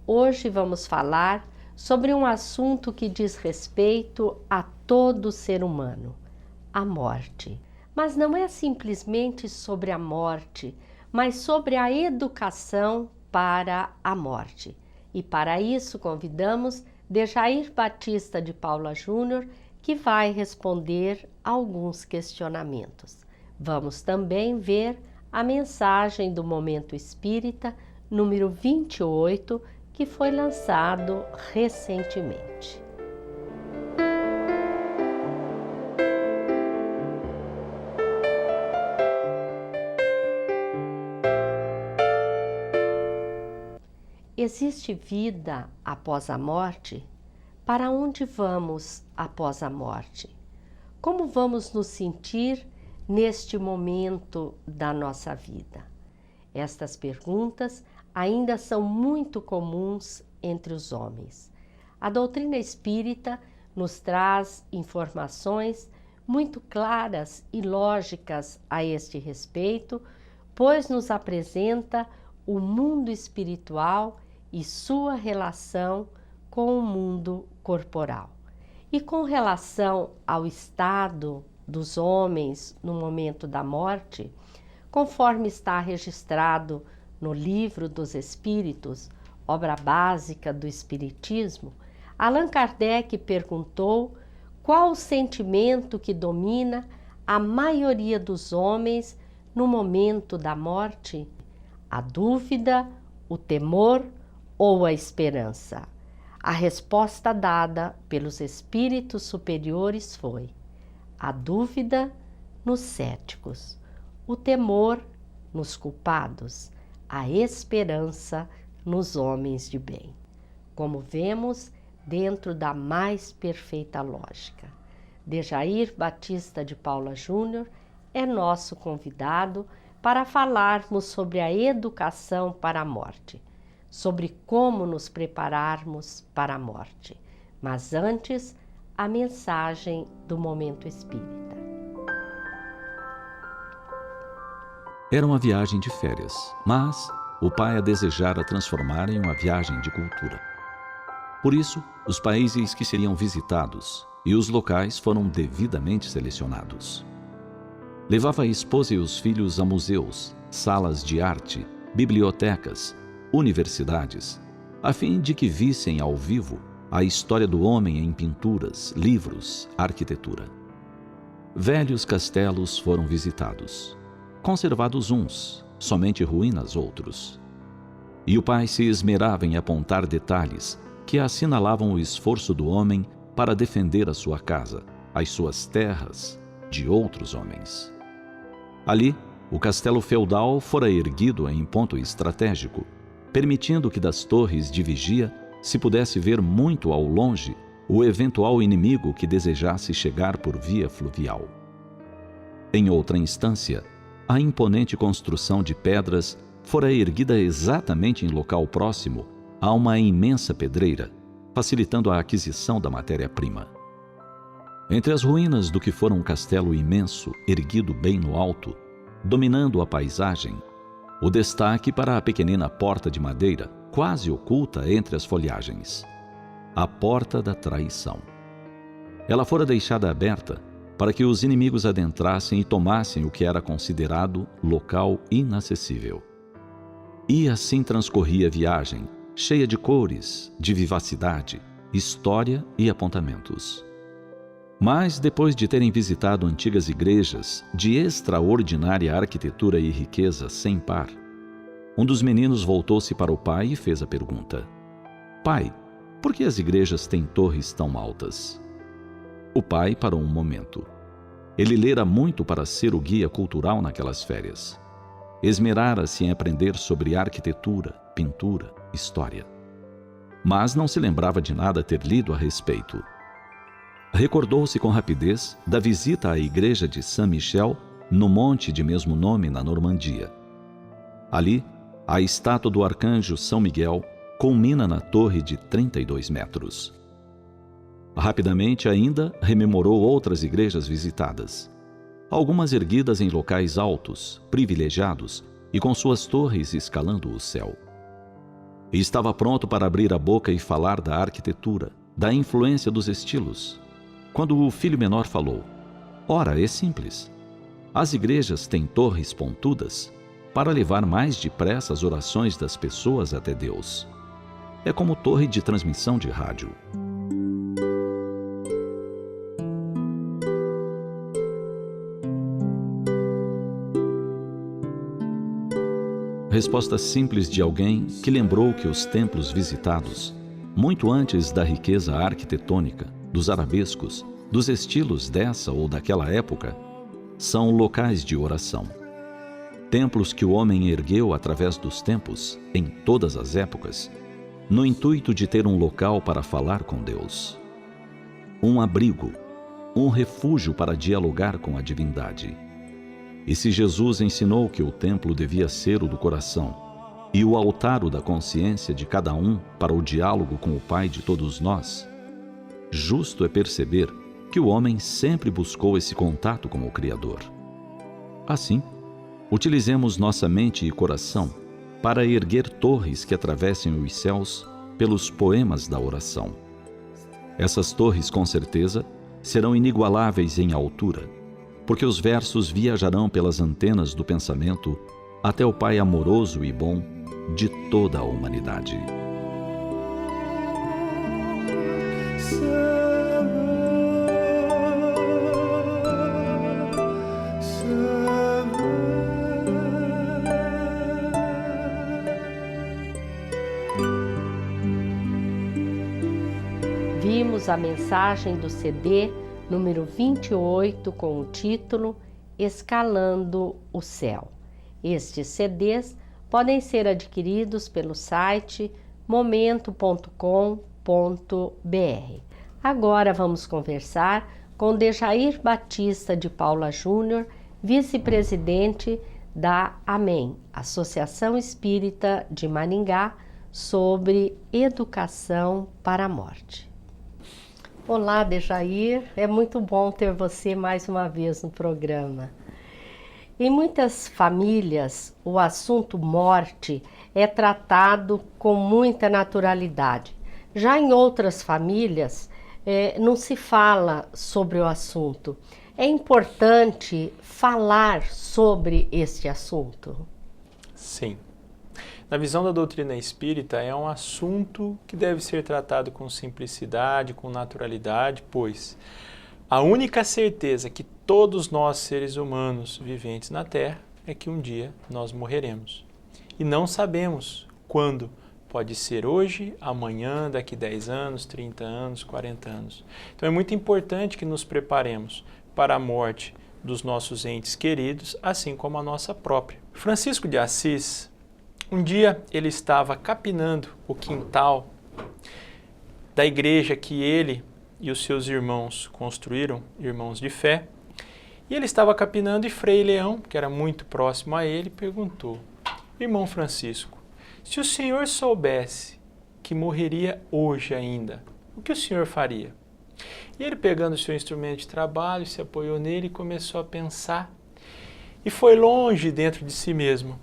Hoje vamos falar sobre um assunto que diz respeito a todo ser humano, a morte. Mas não é simplesmente sobre a morte, mas sobre a educação para a morte. E para isso convidamos Dejair Batista de Paula Júnior, que vai responder alguns questionamentos. Vamos também ver a mensagem do Momento Espírita, número 28, que foi lançado recentemente. Existe vida após a morte? Para onde vamos após a morte? Como vamos nos sentir neste momento da nossa vida? Estas perguntas ainda são muito comuns entre os homens. A doutrina espírita nos traz informações muito claras e lógicas a este respeito, pois nos apresenta o mundo espiritual e sua relação com o mundo corporal. E com relação ao estado dos homens no momento da morte, conforme está registrado no Livro dos Espíritos, obra básica do Espiritismo, Allan Kardec perguntou qual o sentimento que domina a maioria dos homens no momento da morte: a dúvida, o temor ou a esperança? A resposta dada pelos espíritos superiores foi: a dúvida nos céticos, o temor nos culpados, a esperança nos homens de bem. Como vemos, dentro da mais perfeita lógica. Dejair Batista de Paula Júnior é nosso convidado para falarmos sobre a educação para a morte, sobre como nos prepararmos para a morte. Mas antes, a mensagem do Momento Espírita. Era uma viagem de férias, mas o pai a desejara transformar em uma viagem de cultura. Por isso, os países que seriam visitados e os locais foram devidamente selecionados. Levava a esposa e os filhos a museus, salas de arte, bibliotecas, universidades, a fim de que vissem ao vivo a história do homem em pinturas, livros, arquitetura. Velhos castelos foram visitados, conservados uns, somente ruínas outros. E o pai se esmerava em apontar detalhes que assinalavam o esforço do homem para defender a sua casa, as suas terras, de outros homens. Ali, o castelo feudal fora erguido em ponto estratégico, permitindo que das torres de vigia se pudesse ver muito ao longe o eventual inimigo que desejasse chegar por via fluvial. Em outra instância, a imponente construção de pedras fora erguida exatamente em local próximo a uma imensa pedreira, facilitando a aquisição da matéria-prima. Entre as ruínas do que fora um castelo imenso, erguido bem no alto, dominando a paisagem, o destaque para a pequenina porta de madeira, quase oculta entre as folhagens. A porta da traição. Ela fora deixada aberta para que os inimigos adentrassem e tomassem o que era considerado local inacessível. E assim transcorria a viagem, cheia de cores, de vivacidade, história e apontamentos. Mas, depois de terem visitado antigas igrejas de extraordinária arquitetura e riqueza sem par, um dos meninos voltou-se para o pai e fez a pergunta: Pai, por que as igrejas têm torres tão altas? O pai parou um momento. Ele lera muito para ser o guia cultural naquelas férias. Esmerara-se em aprender sobre arquitetura, pintura, história. Mas não se lembrava de nada ter lido a respeito. Recordou-se com rapidez da visita à igreja de Saint-Michel, no monte de mesmo nome na Normandia. Ali, a estátua do arcanjo São Miguel culmina na torre de 32 metros. Rapidamente ainda rememorou outras igrejas visitadas, algumas erguidas em locais altos, privilegiados e com suas torres escalando o céu. e estava pronto para abrir a boca e falar da arquitetura, da influência dos estilos. Quando o filho menor falou: ora, é simples. As igrejas têm torres pontudas para levar mais depressa as orações das pessoas até Deus. É como torre de transmissão de rádio. Resposta simples de alguém que lembrou que os templos visitados, muito antes da riqueza arquitetônica, dos arabescos, dos estilos dessa ou daquela época, são locais de oração. Templos que o homem ergueu através dos tempos, em todas as épocas, no intuito de ter um local para falar com Deus. Um abrigo, um refúgio para dialogar com a divindade. E se Jesus ensinou que o templo devia ser o do coração e o altar o da consciência de cada um para o diálogo com o Pai de todos nós, justo é perceber que o homem sempre buscou esse contato com o Criador. Assim, utilizemos nossa mente e coração para erguer torres que atravessem os céus pelos poemas da oração. Essas torres, com certeza, serão inigualáveis em altura, porque os versos viajarão pelas antenas do pensamento até o Pai amoroso e bom de toda a humanidade. Vimos a mensagem do CD número 28 com o título Escalando o Céu. Estes CDs podem ser adquiridos pelo site momento.com.br. Agora vamos conversar com Dejair Batista de Paula Júnior, vice-presidente da AMEN, Associação Espírita de Maringá, sobre educação para a morte. Olá, Dejair, é muito bom ter você mais uma vez no programa. Em muitas famílias, o assunto morte é tratado com muita naturalidade. Já em outras famílias, não se fala sobre o assunto. É importante falar sobre este assunto? Sim. Na visão da doutrina espírita, é um assunto que deve ser tratado com simplicidade, com naturalidade, pois a única certeza que todos nós, seres humanos viventes na Terra, é que um dia nós morreremos. E não sabemos quando. Pode ser hoje, amanhã, daqui 10 anos, 30 anos, 40 anos. Então é muito importante que nos preparemos para a morte dos nossos entes queridos, assim como a nossa própria. Francisco de Assis, um dia ele estava capinando o quintal da igreja que ele e os seus irmãos construíram, irmãos de fé, e ele estava capinando e Frei Leão, que era muito próximo a ele, perguntou: irmão Francisco, se o senhor soubesse que morreria hoje ainda, o que o senhor faria? E ele, pegando o seu instrumento de trabalho, se apoiou nele e começou a pensar, e foi longe dentro de si mesmo.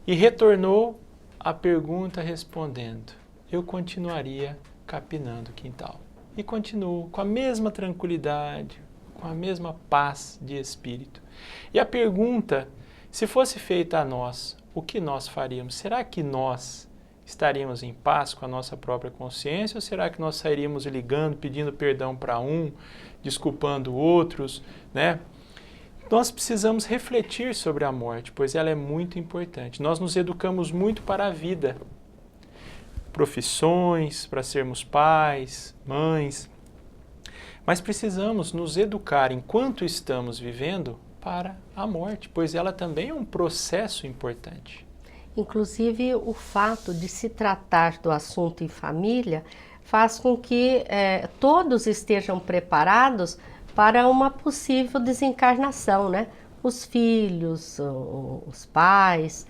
E retornou a pergunta respondendo: eu continuaria capinando o quintal. E continuo com a mesma tranquilidade, com a mesma paz de espírito. E a pergunta, se fosse feita a nós, o que nós faríamos? Será que nós estaríamos em paz com a nossa própria consciência? Ou será que nós sairíamos ligando, pedindo perdão para um, desculpando outros, né? Nós precisamos refletir sobre a morte, pois ela é muito importante. Nós nos educamos muito para a vida. Profissões, para sermos pais, mães. Mas precisamos nos educar enquanto estamos vivendo para a morte, pois ela também é um processo importante. Inclusive, o fato de se tratar do assunto em família faz com que todos estejam preparados para uma possível desencarnação, né? Os filhos, os pais,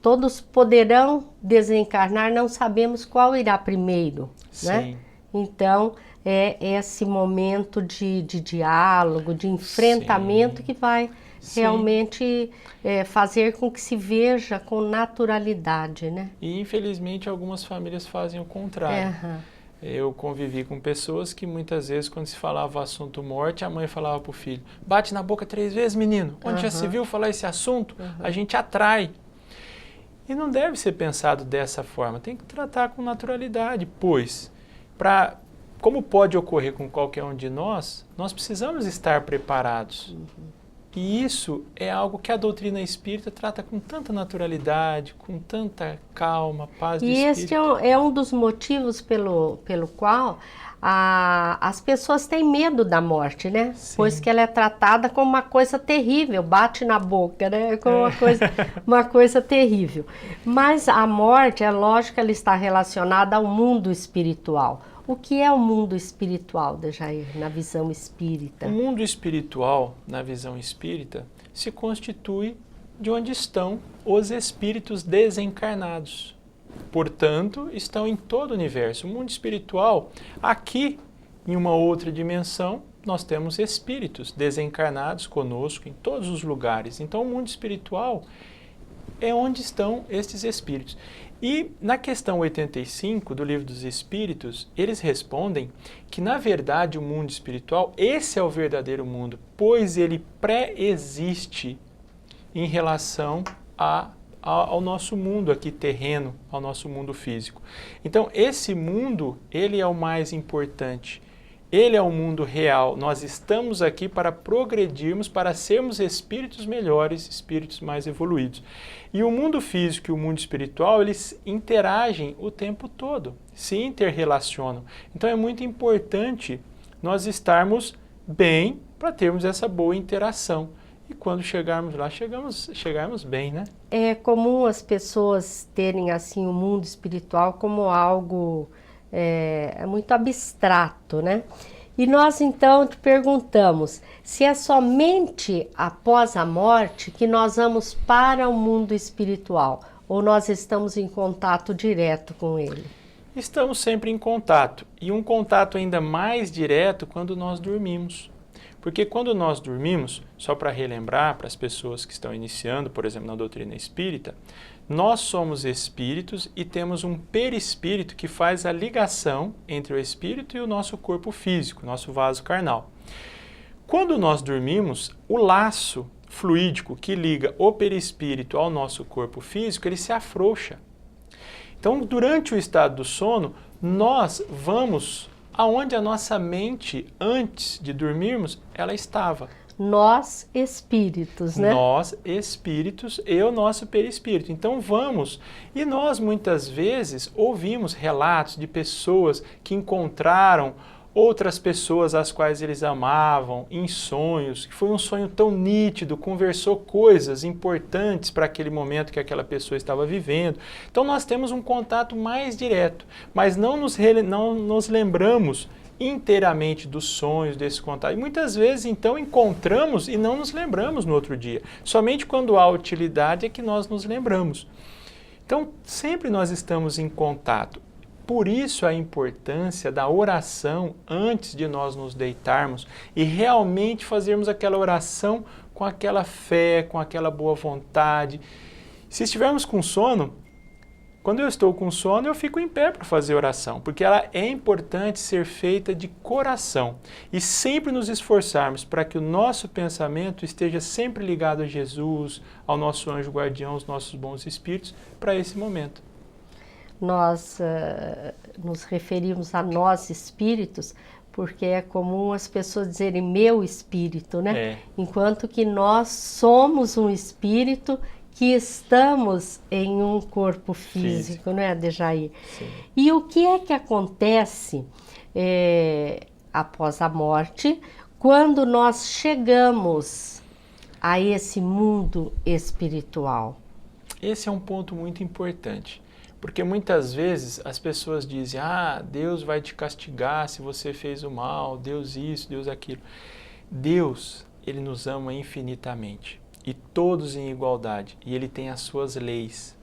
todos poderão desencarnar, não sabemos qual irá primeiro, né? Então, é esse momento de diálogo, de enfrentamento que vai realmente fazer com que se veja com naturalidade, né? E infelizmente algumas famílias fazem o contrário. Eu convivi com pessoas que muitas vezes, quando se falava o assunto morte, a mãe falava para o filho: bate na boca 3 vezes, menino. Onde já se viu falar esse assunto? A gente atrai. E não deve ser pensado dessa forma. Tem que tratar com naturalidade, pois, como pode ocorrer com qualquer um de nós, nós precisamos estar preparados. E isso é algo que a doutrina espírita trata com tanta naturalidade, com tanta calma, paz do espírito. E este é um dos motivos pelo qual as pessoas têm medo da morte, né? Sim. Pois que ela é tratada como uma coisa terrível, bate na boca, né? Como uma coisa terrível. Mas a morte, é lógico, ela está relacionada ao mundo espiritual. O que é o mundo espiritual, Dejair, na visão espírita? O mundo espiritual, na visão espírita, se constitui de onde estão os espíritos desencarnados. Portanto, estão em todo o universo. O mundo espiritual, aqui, em uma outra dimensão, nós temos espíritos desencarnados conosco em todos os lugares. Então, o mundo espiritual é onde estão estes espíritos. E na questão 85 do Livro dos Espíritos, eles respondem que, na verdade, o mundo espiritual, esse é o verdadeiro mundo, pois ele pré-existe em relação ao nosso mundo aqui terreno, ao nosso mundo físico. Então, esse mundo, ele é o mais importante. Ele é o mundo real. Nós estamos aqui para progredirmos, para sermos espíritos melhores, espíritos mais evoluídos. E o mundo físico e o mundo espiritual, eles interagem o tempo todo, se interrelacionam. Então é muito importante nós estarmos bem para termos essa boa interação. E quando chegarmos lá, chegarmos bem, né? É comum as pessoas terem assim o mundo espiritual como algo muito abstrato, né? E nós então te perguntamos se é somente após a morte que nós vamos para o mundo espiritual ou nós estamos em contato direto com ele? Estamos sempre em contato, e um contato ainda mais direto quando nós dormimos. Porque quando nós dormimos, só para relembrar para as pessoas que estão iniciando, por exemplo, na doutrina espírita, nós somos espíritos e temos um perispírito que faz a ligação entre o espírito e o nosso corpo físico, nosso vaso carnal. Quando nós dormimos, o laço fluídico que liga o perispírito ao nosso corpo físico, ele se afrouxa. Então, durante o estado do sono, nós vamos aonde a nossa mente, antes de dormirmos, ela estava. Nós espíritos, né? Nós espíritos e o nosso perispírito. Então vamos, e nós muitas vezes ouvimos relatos de pessoas que encontraram outras pessoas às quais eles amavam em sonhos, que foi um sonho tão nítido, conversou coisas importantes para aquele momento que aquela pessoa estava vivendo. Então nós temos um contato mais direto, mas não nos lembramos inteiramente dos sonhos, desse contato. E muitas vezes, então, encontramos e não nos lembramos no outro dia. Somente quando há utilidade é que nós nos lembramos. Então, sempre nós estamos em contato. Por isso a importância da oração antes de nós nos deitarmos e realmente fazermos aquela oração com aquela fé, com aquela boa vontade. Se estivermos com sono, quando eu estou com sono, eu fico em pé para fazer oração, porque ela é importante ser feita de coração e sempre nos esforçarmos para que o nosso pensamento esteja sempre ligado a Jesus, ao nosso anjo guardião, aos nossos bons espíritos, para esse momento. Nós nos referimos a nós espíritos, porque é comum as pessoas dizerem meu espírito, né? Enquanto que nós somos um espírito que estamos em um corpo físico, não é, Dejair? Sim. E o que é que acontece após a morte, quando nós chegamos a esse mundo espiritual? Esse é um ponto muito importante, porque muitas vezes as pessoas dizem, Deus vai te castigar se você fez o mal, Deus isso, Deus aquilo. Deus, Ele nos ama infinitamente. E todos em igualdade, e Ele tem as suas leis.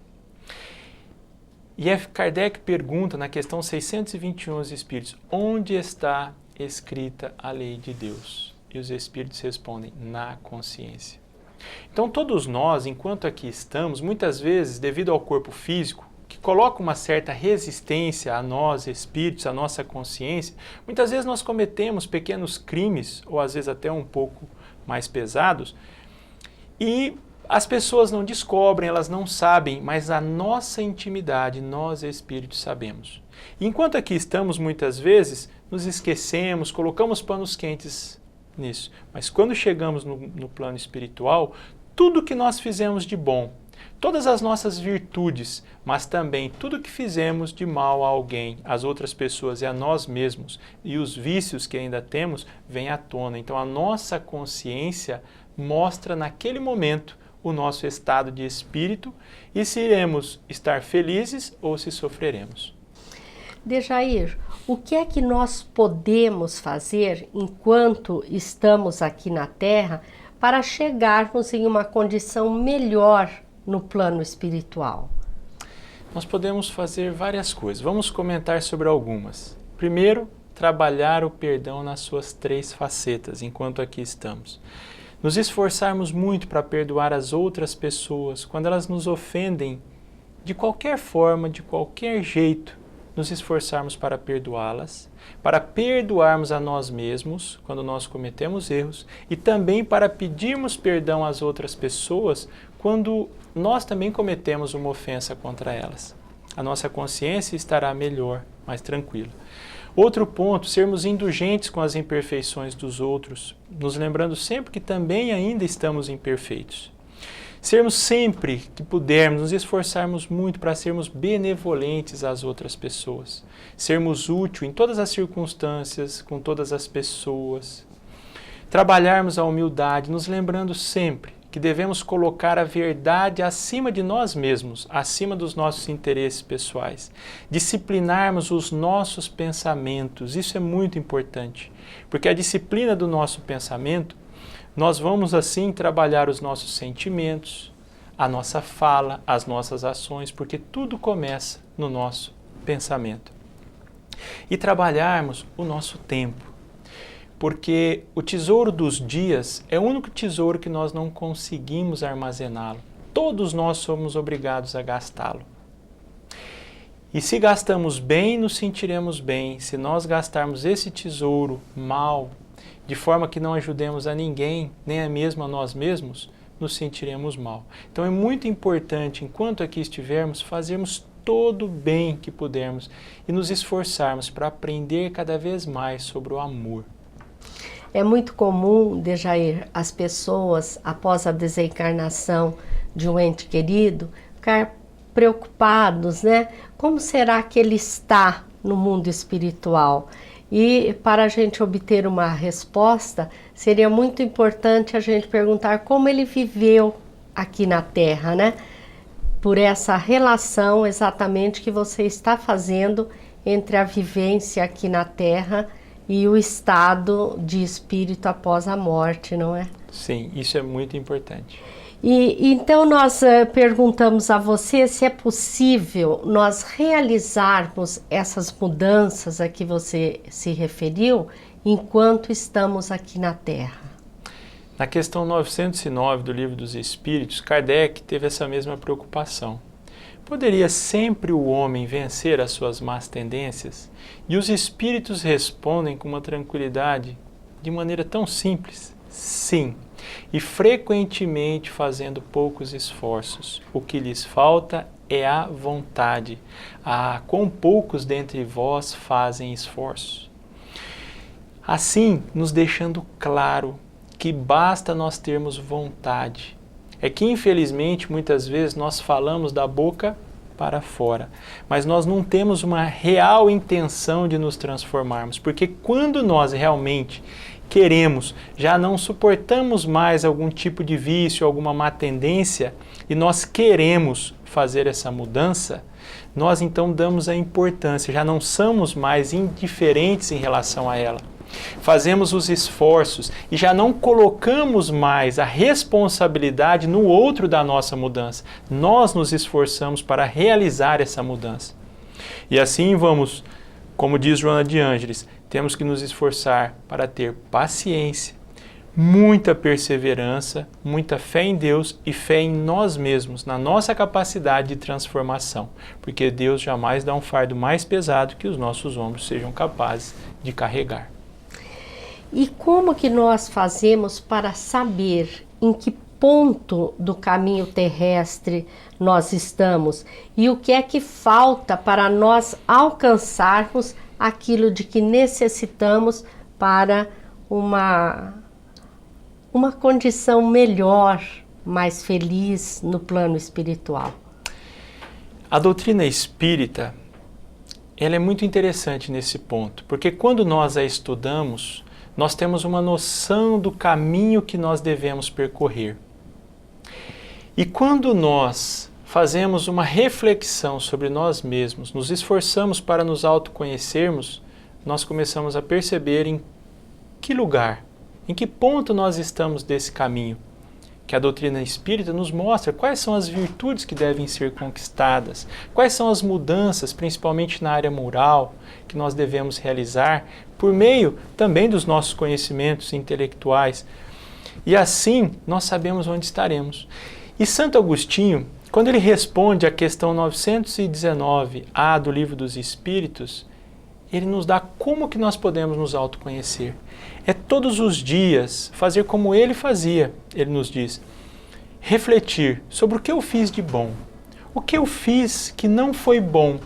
E Kardec pergunta na questão 621 aos Espíritos, onde está escrita a lei de Deus? E os Espíritos respondem, na consciência. Então todos nós, enquanto aqui estamos, muitas vezes, devido ao corpo físico, que coloca uma certa resistência a nós, espíritos, a nossa consciência, muitas vezes nós cometemos pequenos crimes, ou às vezes até um pouco mais pesados, e as pessoas não descobrem, elas não sabem, mas a nossa intimidade, nós espíritos sabemos. E enquanto aqui estamos, muitas vezes, nos esquecemos, colocamos panos quentes nisso. Mas quando chegamos no plano espiritual, tudo que nós fizemos de bom, todas as nossas virtudes, mas também tudo que fizemos de mal a alguém, às outras pessoas e a nós mesmos, e os vícios que ainda temos, vêm à tona. Então a nossa consciência mostra naquele momento o nosso estado de espírito e se iremos estar felizes ou se sofreremos. Dejair, o que é que nós podemos fazer enquanto estamos aqui na Terra para chegarmos em uma condição melhor no plano espiritual? Nós podemos fazer várias coisas. Vamos comentar sobre algumas. Primeiro, trabalhar o perdão nas suas 3 facetas enquanto aqui estamos. Nos esforçarmos muito para perdoar as outras pessoas quando elas nos ofendem de qualquer forma, de qualquer jeito, nos esforçarmos para perdoá-las, para perdoarmos a nós mesmos quando nós cometemos erros e também para pedirmos perdão às outras pessoas quando nós também cometemos uma ofensa contra elas. A nossa consciência estará melhor, mais tranquila. Outro ponto, sermos indulgentes com as imperfeições dos outros, nos lembrando sempre que também ainda estamos imperfeitos. Sermos sempre que pudermos, nos esforçarmos muito para sermos benevolentes às outras pessoas. Sermos úteis em todas as circunstâncias, com todas as pessoas. Trabalharmos a humildade, nos lembrando sempre que devemos colocar a verdade acima de nós mesmos, acima dos nossos interesses pessoais. Disciplinarmos os nossos pensamentos, isso é muito importante, porque a disciplina do nosso pensamento, nós vamos assim trabalhar os nossos sentimentos, a nossa fala, as nossas ações, porque tudo começa no nosso pensamento. E trabalharmos o nosso tempo, porque o tesouro dos dias é o único tesouro que nós não conseguimos armazená-lo. Todos nós somos obrigados a gastá-lo. E se gastamos bem, nos sentiremos bem. Se nós gastarmos esse tesouro mal, de forma que não ajudemos a ninguém, nem a mesmo a nós mesmos, nos sentiremos mal. Então é muito importante, enquanto aqui estivermos, fazermos todo o bem que pudermos e nos esforçarmos para aprender cada vez mais sobre o amor. É muito comum, Dejair, as pessoas, após a desencarnação de um ente querido, ficar preocupados, né? Como será que ele está no mundo espiritual? E para a gente obter uma resposta, seria muito importante a gente perguntar como ele viveu aqui na Terra, né? Por essa relação exatamente que você está fazendo entre a vivência aqui na Terra e o estado de espírito após a morte, não é? Sim, isso é muito importante. E então nós perguntamos a você se é possível nós realizarmos essas mudanças a que você se referiu enquanto estamos aqui na Terra. Na questão 909 do Livro dos Espíritos, Kardec teve essa mesma preocupação. Poderia sempre o homem vencer as suas más tendências? E os espíritos respondem com uma tranquilidade, de maneira tão simples: sim, e frequentemente fazendo poucos esforços. O que lhes falta é a vontade. Ah, quão poucos dentre vós fazem esforços. Assim, nos deixando claro que basta nós termos vontade. É que, infelizmente, muitas vezes nós falamos da boca para fora, mas nós não temos uma real intenção de nos transformarmos, porque quando nós realmente queremos, já não suportamos mais algum tipo de vício, alguma má tendência, e nós queremos fazer essa mudança, nós então damos a importância, já não somos mais indiferentes em relação a ela. Fazemos os esforços e já não colocamos mais a responsabilidade no outro da nossa mudança. Nós nos esforçamos para realizar essa mudança. E assim vamos, como diz Joana de Ângeles, temos que nos esforçar para ter paciência, muita perseverança, muita fé em Deus e fé em nós mesmos, na nossa capacidade de transformação, porque Deus jamais dá um fardo mais pesado que os nossos ombros sejam capazes de carregar. E como que nós fazemos para saber em que ponto do caminho terrestre nós estamos e o que é que falta para nós alcançarmos aquilo de que necessitamos para uma condição melhor, mais feliz no plano espiritual? A doutrina espírita, ela é muito interessante nesse ponto, porque quando nós a estudamos, nós temos uma noção do caminho que nós devemos percorrer. E quando nós fazemos uma reflexão sobre nós mesmos, nos esforçamos para nos autoconhecermos, nós começamos a perceber em que lugar, em que ponto nós estamos desse caminho, que a doutrina espírita nos mostra quais são as virtudes que devem ser conquistadas, quais são as mudanças, principalmente na área moral, que nós devemos realizar, por meio também dos nossos conhecimentos intelectuais. E assim nós sabemos onde estaremos. E Santo Agostinho, quando ele responde à questão 919A do Livro dos Espíritos, ele nos dá como que nós podemos nos autoconhecer. É todos os dias fazer como ele fazia, ele nos diz, refletir sobre o que eu fiz de bom, o que eu fiz que não foi bom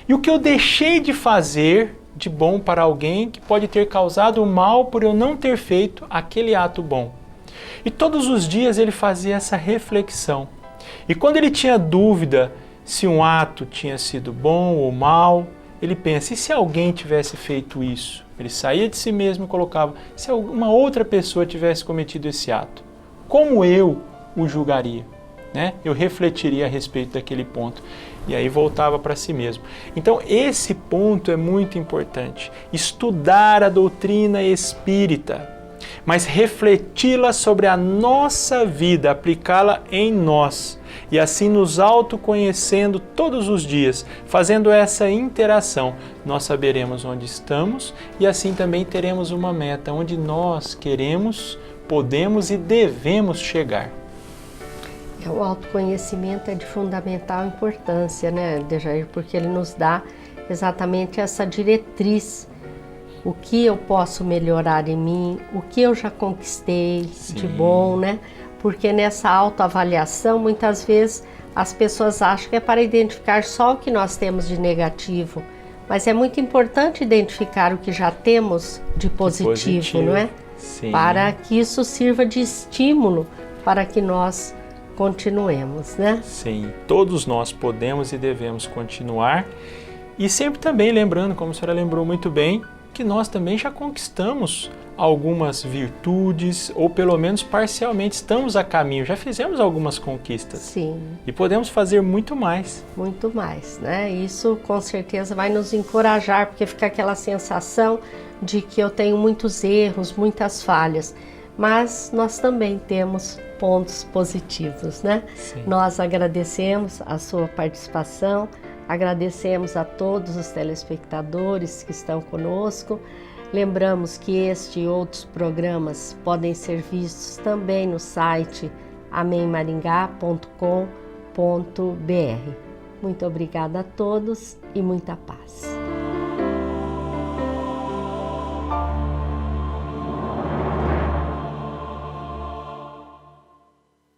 e o que eu deixei de fazer de bom para alguém que pode ter causado mal por eu não ter feito aquele ato bom. E todos os dias ele fazia essa reflexão. E quando ele tinha dúvida se um ato tinha sido bom ou mal, ele pensa, e se alguém tivesse feito isso? Ele saía de si mesmo e colocava, se uma outra pessoa tivesse cometido esse ato, como eu o julgaria? Né? Eu refletiria a respeito daquele ponto. E aí voltava para si mesmo. Então esse ponto é muito importante. Estudar a doutrina espírita, mas refleti-la sobre a nossa vida, aplicá-la em nós. E assim nos autoconhecendo todos os dias, fazendo essa interação, nós saberemos onde estamos e assim também teremos uma meta, onde nós queremos, podemos e devemos chegar. O autoconhecimento é de fundamental importância, né, Dejair? Porque ele nos dá exatamente essa diretriz. O que eu posso melhorar em mim, o que eu já conquistei de bom, né? Porque nessa autoavaliação, muitas vezes, as pessoas acham que é para identificar só o que nós temos de negativo. Mas é muito importante identificar o que já temos de positivo, não é? Sim. Para que isso sirva de estímulo para que nós continuemos, né? Sim, todos nós podemos e devemos continuar. E sempre também lembrando, como a senhora lembrou muito bem, que nós também já conquistamos algumas virtudes, ou pelo menos parcialmente estamos a caminho, já fizemos algumas conquistas. Sim. E podemos fazer muito mais. Muito mais, né? Isso com certeza vai nos encorajar, porque fica aquela sensação de que eu tenho muitos erros, muitas falhas, mas nós também temos pontos positivos, né? Sim. Nós agradecemos a sua participação, agradecemos a todos os telespectadores que estão conosco. Lembramos que este e outros programas podem ser vistos também no site amemmaringá.com.br. Muito obrigada a todos e muita paz.